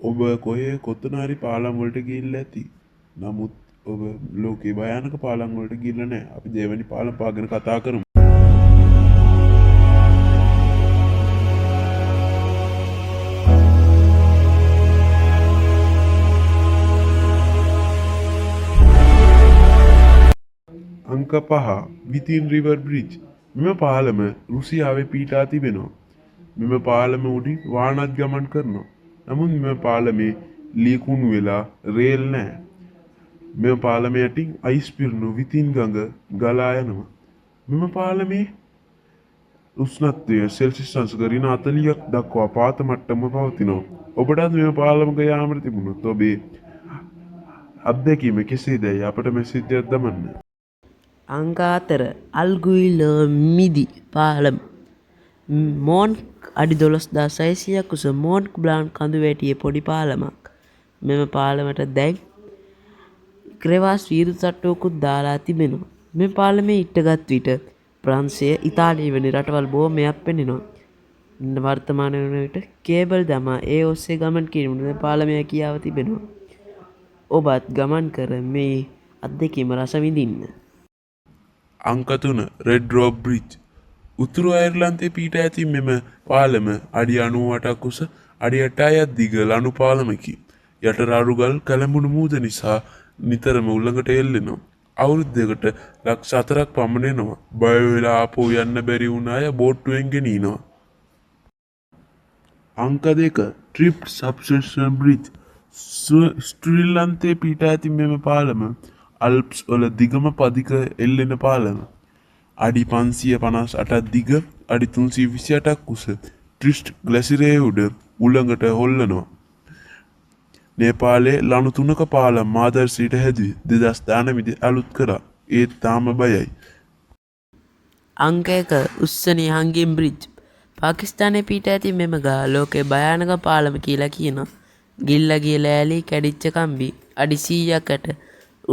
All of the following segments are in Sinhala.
ඔබ කොහේ කොතන හරි පාලම් වලට ගිහිල්ලා ඇති. නමුත් ඔබ ලෝකේ භයානක පාලම් වලට ගිහිල්ලා නැහැ. අපි දෙවැනි පාලම් පහ ගැන කතා කරමු. අංක 5 විතින් රිවර් බ්‍රිජ්. මෙම පාලම රුසියාවේ පිහිටා තිබෙනවා. මෙම පාලම උඩින් වාහනත් ගමන් කරනවා. නමුත් මෙම පාලමේ ලීකුණු වෙලා රේල් නැහැ. මෙම පාලම යටින් අයිස් පිරුණු විතින් ගඟ ගලා යනවා. මෙම පාලමේ උෂ්ණත්වය සෙල්සියස් අංශ ඍණ 40ක් දක්වා පාත මට්ටම පවතිනවා. ඔබටත් මෙම පාලමක යාමට තිබුණොත් ඔබේ අත්දැකීම කෙසේදැයි අපට මැසේජ් එකක් දමන්න. අංක 4 අල්ගුයිල මිදි පාලම. මෝන්ක් අඩි 12600ක් උස මෝන්ක් බ්ලාන්ක් කඳු වැටියේ පොඩි පාලමක්. මෙම පාලමට දැන් ක්‍රෙවාස් වීදු තට්ටුවකුත් දාලා තිබෙනවා. මෙම පාලමේ ඉටගත් විට ප්‍රංශය ඉතාලිය වැනි රටවල් බොහොමයක් පෙනෙනවා. වර්තමාන වන විට කේබල් දමා ඒ ඔස්සේ ගමන් කිරීමට මෙම පාලමේ හැකියාව තිබෙනවා. ඔබත් ගමන් කර මේ අත්දැකීම රස විඳින්න. අංක 3 රෙඩ් රොක් බ්‍රිජ්. උතුරු අයර්ලන්තයේ පිහිටා ඇති මෙම පාලම අඩි 98ක් උස අඩි 8ක් දිග ලනු පාලමකි. යට රාරුගල් කැළඹුණු මූද නිසා නිතරම උල්ලඟට එල්ලෙනවා. අවුරුද්දකට ලක්ෂ 4ක් පමණ එනවා. බය වෙලා ආපහු යන්න බැරි වුණ අය බෝට්ටුවෙන් ගෙනිනවා. අංක 2 ට්‍රිප්ට් සබ්ස්ටේෂන් බ්‍රිජ්. ශ්‍රී ලංකාවේ පිහිටා ඇති මෙම පාලම අල්ප්ස් වල දිගම පදික එල්ලෙන පාලම. අඩි 558ක් දිග අඩි 328ක් උස ට්‍රිස්ට් ග්ලැසිරයේ උඩ උළඟට හොල්ලනවා. නේපාලයේ ලනු 3ක පාලම් ආදර්ශයට හැදුවේ 2019 අලුත් කරා. ඒත් තාම බයයි. අංක 1 උස්සනි හංගින් බ්‍රිජ්. පාකිස්තානයේ පිහිටා ඇති මෙම ගහ ලෝකේ භයානක පාලම කියලා කියනවා. ගිල්ලා ගිය ලෑලි කැඩිච්ච කම්බි අඩි 100කට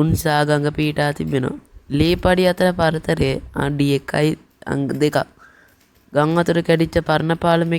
උන්සා ගඟ පිහිටා තිබෙනවා. ලේ පඩි අතර පරතරය අඩි 1.2ක්. ගම් අතර කැඩිච්ච පරණ පාලමේ